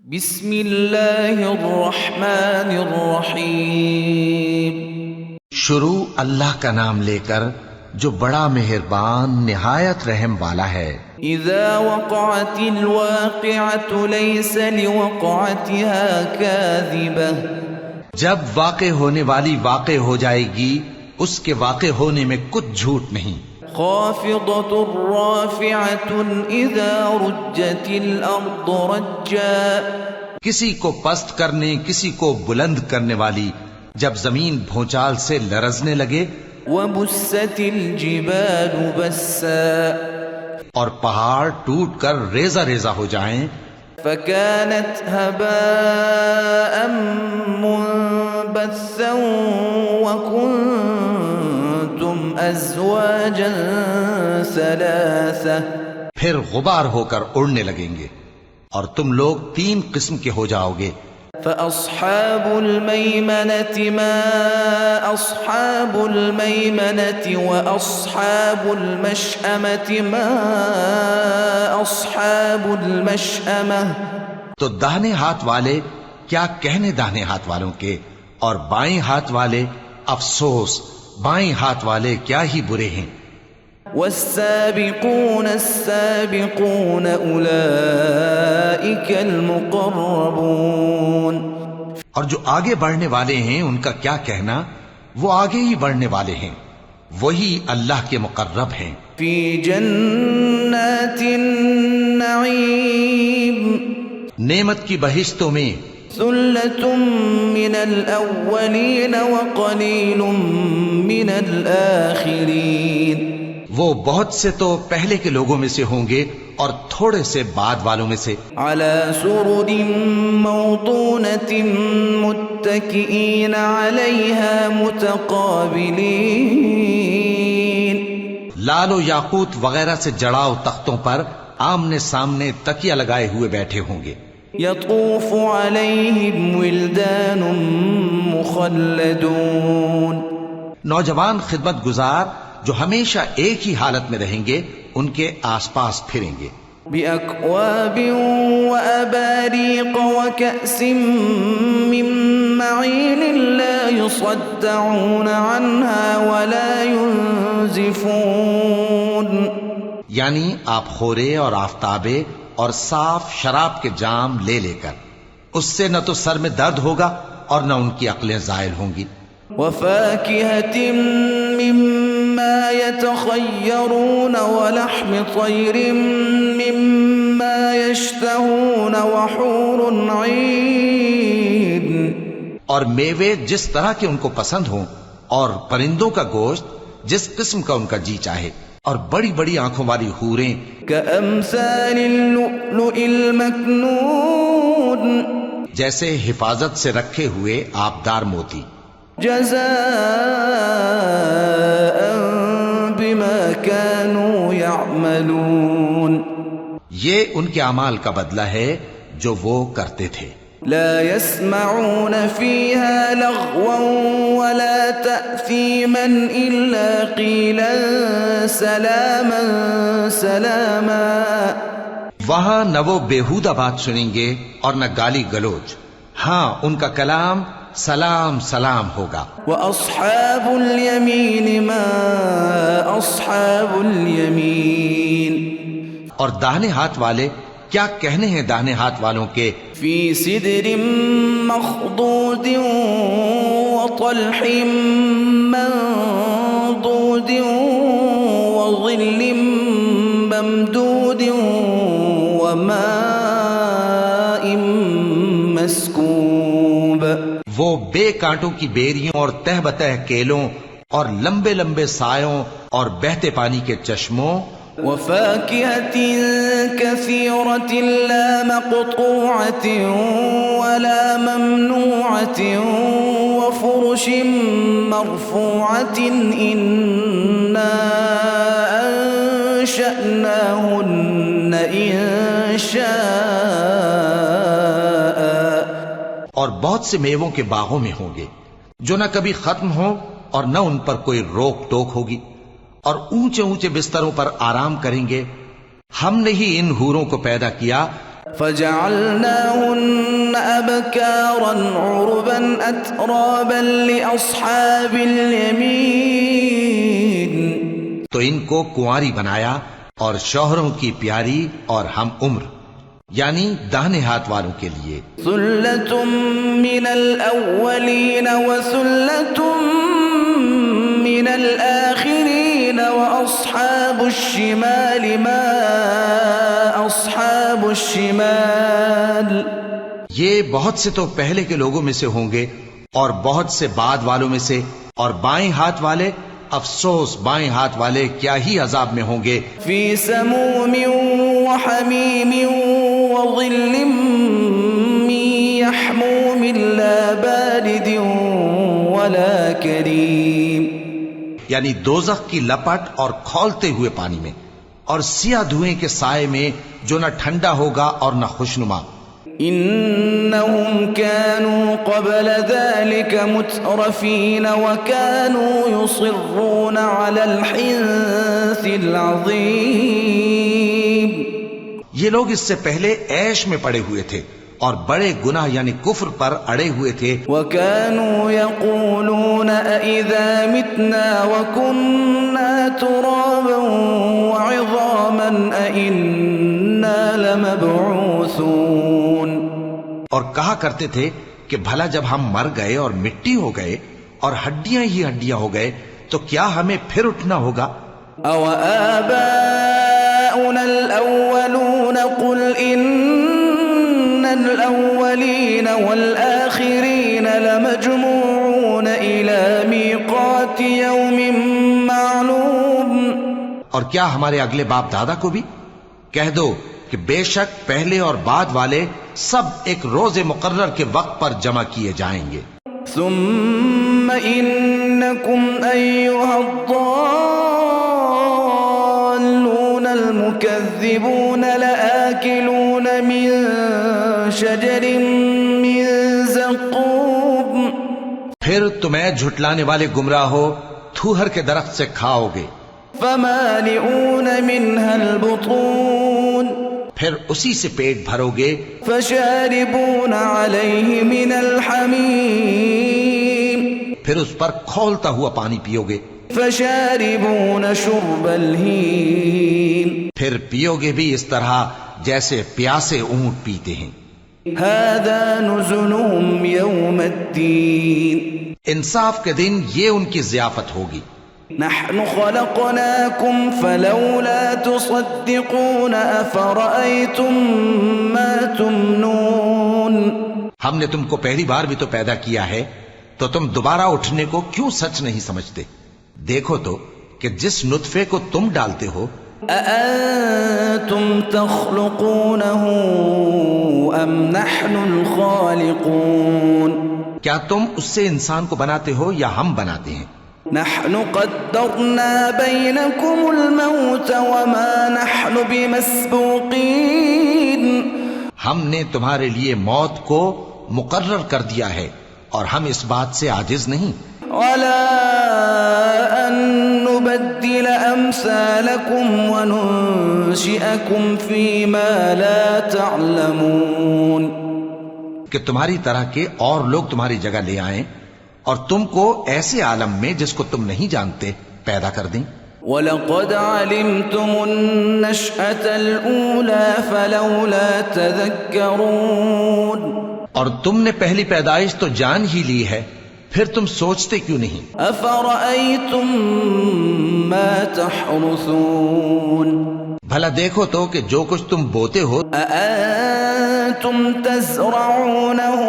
بسم اللہ الرحمن الرحیم۔ شروع اللہ کا نام لے کر جو بڑا مہربان نہایت رحم والا ہے۔ اذا وقعت الواقعة ليس لوقعتها كاذبة، جب واقع ہونے والی واقع ہو جائے گی اس کے واقع ہونے میں کچھ جھوٹ نہیں۔ خافضة رافعة اذا رجت الارض رجا، کسی کو پست کرنے کسی کو بلند کرنے والی جب زمین بھونچال سے لرزنے لگے۔ وبست الجبال بسا، اور پہاڑ ٹوٹ کر ریزہ ریزہ ہو جائیں۔ فكانت هباء منبثا وكنتم ازواجا ثلاثة، پھر غبار ہو کر اڑنے لگیں گے اور تم لوگ 3 قسم کے ہو جاؤ گے۔ فأصحاب الميمنة ما أصحاب الميمنة وأصحاب المشأمة ما أصحاب المشأمة، تو داہنے ہاتھ والے کیا کہنے داہنے ہاتھ والوں کے، اور بائیں ہاتھ والے افسوس بائیں ہاتھ والے کیا ہی برے ہیں۔ والسابقون السابقون أولئك المقربون، اور جو آگے بڑھنے والے ہیں ان کا کیا کہنا، وہ آگے ہی بڑھنے والے ہیں، وہی اللہ کے مقرب ہیں۔ في جنات النعيم، نعمت کی بہشتوں میں ثلة من الأولين وقليل من الآخرين، وہ بہت سے تو پہلے کے لوگوں میں سے ہوں گے اور تھوڑے سے بعد والوں میں سے۔ على سرر موضونة متكئين عليها متقابلين، لال و یاقوت وغیرہ سے جڑاؤ تختوں پر آمنے سامنے تکیہ لگائے ہوئے بیٹھے ہوں گے۔ يطوف عليهم ولدان مخلدون، نوجوان خدمت گزار جو ہمیشہ ایک ہی حالت میں رہیں گے ان کے آس پاس پھریں گے۔ بأكواب وأباريق وكأس من معين لا يصدعون عنها ولا ينزفون، یعنی آپ خورے اور آفتابے اور صاف شراب کے جام لے لے کر، اس سے نہ تو سر میں درد ہوگا اور نہ ان کی عقلیں زائل ہوں گی۔ وفاكهة مما يتخيرون ولحم طير مما يشتهون وحور عين، اور میوے جس طرح کے ان کو پسند ہوں، اور پرندوں کا گوشت جس قسم کا ان کا جی چاہے، اور بڑی بڑی آنکھوں والی حوریں كأمثال اللؤلؤ المكنون، جیسے حفاظت سے رکھے ہوئے آبدار موتی۔ جزاء بما كانوا يعملون، یہ ان کے اعمال کا بدلہ ہے جو وہ کرتے تھے۔ لا يسمعون فيها لغوا ولا تأثيما إلا قيلا سلاما سلاما، وہاں نہ وہ بیہودہ بات سنیں گے اور نہ گالی گلوچ، ہاں ان کا کلام سلام سلام ہوگا۔ وأصحاب اليمين ما أصحاب اليمين، اور داہنے ہاتھ والے کیا کہنے ہیں داہنے ہاتھ والوں کے، في سدر مخضود وطلح منضود وظل ممدود وماء مسكوب، وہ بے کانٹوں کی بیریوں اور تہ بتہ کیلوں اور لمبے لمبے سایوں اور بہتے پانی کے چشموں، وفاكهة كثيرة لا مقطوعة ولا ممنوعة وفرش مرفوعة إنا أنشأناهن إنشاء، اور بہت سے میووں کے باغوں میں ہوں گے جو نہ کبھی ختم ہوں اور نہ ان پر کوئی روک ٹوک ہوگی، اور اونچے اونچے بستروں پر آرام کریں گے۔ ہم نے ہی ان حوروں کو پیدا کیا، فجعلناهن أبكارا عربا أترابا لأصحاب اليمين. تو ان کو کنواری بنایا اور شوہروں کی پیاری اور ہم عمر، یعنی داہنے ہاتھ والوں کے لیے. ثلة من الأولين وثلة من الآخرين وأصحاب الشمال ما أصحاب الشمال. یہ بہت سے تو پہلے کے لوگوں میں سے ہوں گے اور بہت سے بعد والوں میں سے، اور بائیں ہاتھ والے، افسوس بائیں ہاتھ والے کیا ہی عذاب میں ہوں گے. في سموم وحميم وظل من يحموم لا بارد ولا كريم. یعنی دوزخ کی لپٹ اور کھولتے ہوئے پانی میں، اور سیاہ دھوئیں کے سائے میں جو نہ ٹھنڈا ہوگا اور نہ خوشنما. إنهم كانوا قبل ذلك مترفين وكانوا يصرون على الحنث العظيم. یہ لوگ اس سے پہلے عیش میں پڑے ہوئے تھے اور بڑے گناہ یعنی کفر پر اڑے ہوئے تھے. وكانوا يقولون أإذا متنا وكنا ترابا وعظاما أإنا لمبعوثون. اور کہا کرتے تھے کہ بھلا جب ہم مر گئے اور مٹی ہو گئے اور ہڈیاں ہی ہڈیاں ہو گئے تو کیا ہمیں پھر اٹھنا ہوگا؟ أو آباؤنا الأولون قل إن الأولين والآخرين لمجموعون إلى ميقات يوم معلوم. اور کیا ہمارے اگلے باپ دادا کو بھی؟ کہہ دو کہ بے شک پہلے اور بعد والے سب ایک روز مقرر کے وقت پر جمع کیے جائیں گے. ثم إنكم أيها الضالون المكذبون لآكلون من شجر من زقوم. پھر تمہیں جھٹلانے والے گمراہ ہو تھوہر کے درخت سے کھاؤ گے. فمالئون منها البطون. پھر اسی سے پیٹ بھرو گے. فشاربون عليه من الحميم. پھر اس پر کھولتا ہوا پانی پیو گے. فشاربون شرب الهيم. پھر پیو گے بھی اس طرح جیسے پیاسے اونٹ پیتے ہیں. هذا نزلهم يوم الدين. انصاف کے دن یہ ان کی ضیافت ہوگی. نحن خلقناكم فلولا تصدقون أفرأيتم ما تمنون. ہم نے تم کو پہلی بار بھی تو پیدا کیا ہے تو تم دوبارہ اٹھنے کو کیوں سچ نہیں سمجھتے؟ دیکھو تو کہ جس نطفے کو تم ڈالتے ہو، أأنتم تخلقونه أم نحن الخالقون. کیا تم اس سے انسان کو بناتے ہو یا ہم بناتے ہیں؟ نحن قدرنا بينكم الموت وما نحن بمسبوقين. ہم نے تمہارے لیے موت کو مقرر کر دیا ہے اور ہم اس بات سے عاجز نہیں. ولا أن نبدل أمثالكم وننشئكم فيما لا تعلمون. کہ تمہاری طرح کے اور لوگ تمہاری جگہ لے آئیں اور تم کو ایسے عالم میں جس کو تم نہیں جانتے پیدا کر دیں. وَلَقَدْ عَلِمْتُمُ النَّشْأَةَ الْأُولَى فَلَوْلَا تَذَكَّرُونَ. اور تم نے پہلی پیدائش تو جان ہی لی ہے، پھر تم سوچتے کیوں نہیں؟ أَفَرَأَيْتُم مَّا تَحْرُثُونَ. بھلا دیکھو تو کہ جو کچھ تم بوتے ہو، أَأَنتُمْ تَزْرَعُونَهُ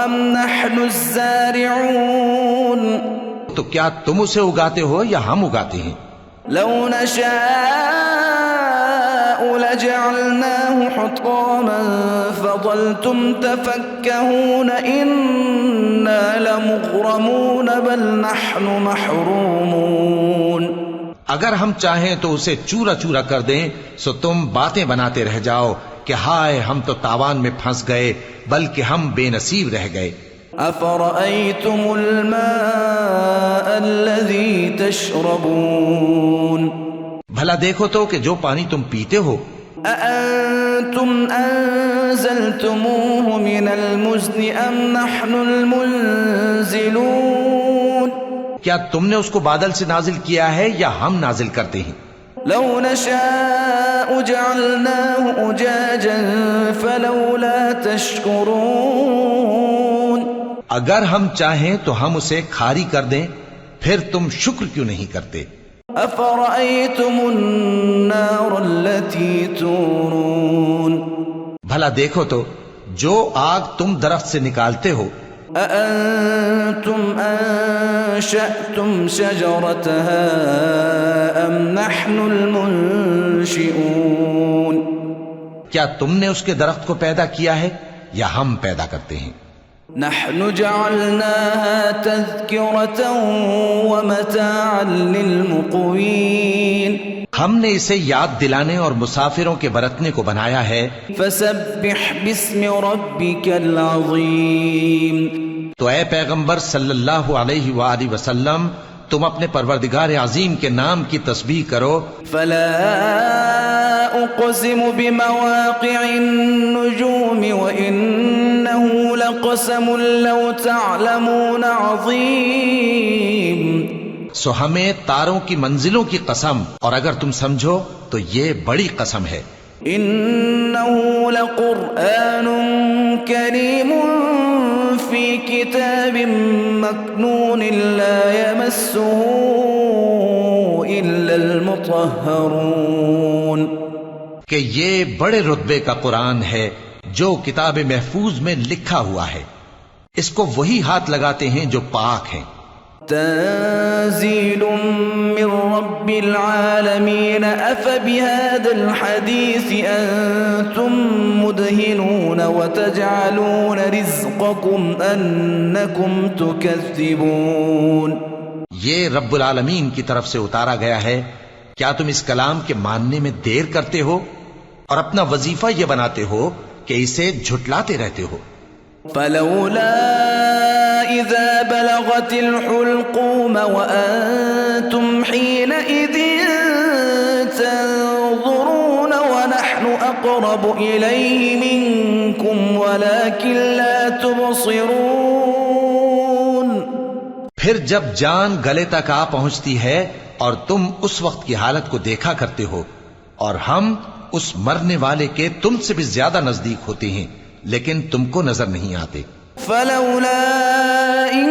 أَمْ نَحْنُ الزَّارِعُونَ. تو کیا تم اسے اگاتے ہو یا ہم اگاتے ہیں؟ لَوْ نَشَاءُ لَجَعَلْنَاهُ حُطَامًا فَظَلْتُمْ تَفَكَّهُونَ إِنَّا لَمُغْرَمُونَ بَلْ نَحْنُ مَحْرُومُونَ. اگر ہم چاہیں تو اسے چورا چورا کر دیں سو تم باتیں بناتے رہ جاؤ کہ ہائے ہم تو تاوان میں پھنس گئے، بلکہ ہم بے نصیب رہ گئے. أَفَرَأَيْتُمُ الْمَاءَ الَّذِي تَشْرَبُونَ. بھلا دیکھو تو کہ جو پانی تم پیتے ہو، أأنتم أنزلتموه من المزن أم نحن المنزلون کیا تم نے اس کو بادل سے نازل کیا ہے یا ہم نازل کرتے ہیں؟ لو نشاء جعلناه أجاجا فلولا تشكرون اگر ہم چاہیں تو ہم اسے کھاری کر دیں، پھر تم شکر کیوں نہیں کرتے؟ أفرأيتم النار التي تورون بھلا دیکھو تو جو آگ تم درخت سے نکالتے ہو، أأنتم أنشأتم شجرتها أم نحن المنشئون کیا تم نے اس کے درخت کو پیدا کیا ہے یا ہم پیدا کرتے ہیں؟ نحن جعلناها تذكرة ومتاعا للمقوين ہم نے اسے یاد دلانے اور مسافروں کے برتنے کو بنایا ہے، فسبح باسم ربك العظيم تو اے پیغمبر صلی اللہ علیہ وآلہ وسلم تم اپنے پروردگار عظیم کے نام کی تسبیح کرو۔ فلا أقسم بمواقع النجوم وإنه لقسم لو تعلمون عظيم سو ہمیں تاروں کی منزلوں کی قسم، اور اگر تم سمجھو تو یہ بڑی قسم ہے۔ إنه لقرآن كريم في كتاب مكنون لا يمسه إلا المطهرون کہ یہ بڑے رتبے کا قرآن ہے جو کتاب محفوظ میں لکھا ہوا ہے، اس کو وہی ہاتھ لگاتے ہیں جو پاک ہیں۔ تنزيل من رب العالمين أفبهذا الحديث أنتم مدهنون وتجعلون رزقكم أنكم تكذبون یہ رب العالمین کی طرف سے اتارا گیا ہے، کیا تم اس کلام کے ماننے میں دیر کرتے ہو اور اپنا وظیفہ یہ بناتے ہو کہ اسے جھٹلاتے رہتے ہو؟ فلولا إذا بلغت الحلقوم وأنتم حينئذ تنظرون ونحن أقرب إليه منكم ولكن لا تبصرون پھر جب جان گلے تک آ پہنچتی ہے اور تم اس وقت کی حالت کو دیکھا کرتے ہو، اور ہم اس مرنے والے کے تم سے بھی زیادہ نزدیک ہوتے ہیں لیکن تم کو نظر نہیں آتے۔ فلولا إن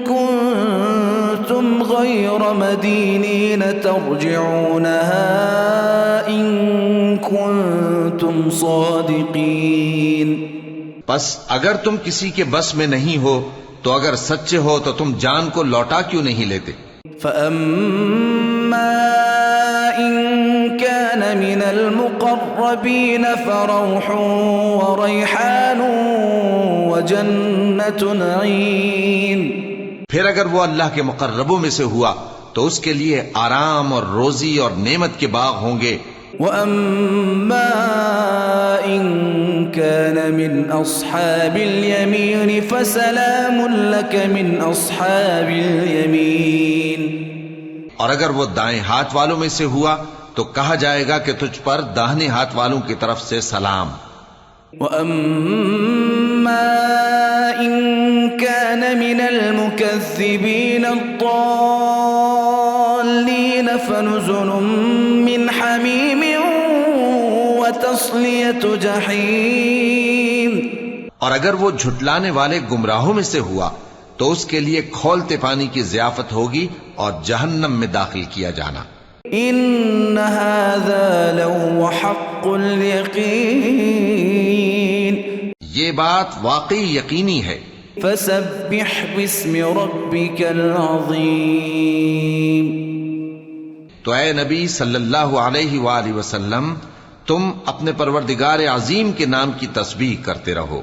كنتم غير مدينين ترجعونها إن كنتم صادقين بس اگر تم کسی کے بس میں نہیں ہو تو اگر سچے ہو تو تم جان کو لوٹا کیوں نہیں لیتے؟ فأما إن كان من المقربين فروح وريحان وجنة نعيم پھر اگر وہ اللہ کے مقربوں میں سے ہوا تو اس کے لیے آرام اور روزی اور نعمت کے باغ ہوں گے۔ وأما إن كان من أصحاب اليمين فسلام لك من أصحاب اليمين اور اگر وہ دائیں ہاتھ والوں میں سے ہوا تو کہا جائے گا کہ تجھ پر داہنے ہاتھ والوں کی طرف سے سلام۔ وأما إن كان من المكذبين الضالين فنزل من حميم وتصلية جحيم اور اگر وہ جھٹلانے والے گمراہوں میں سے ہوا تو اس کے لیے کھولتے پانی کی ضیافت ہوگی اور جہنم میں داخل کیا جانا۔ إن هذا لهو حق اليقين یہ بات واقعی یقینی ہے۔ فسبح باسم ربك العظيم تو اے نبی صلی اللہ علیہ وآلہ وسلم تم اپنے پروردگار عظیم کے نام کی تسبیح کرتے رہو۔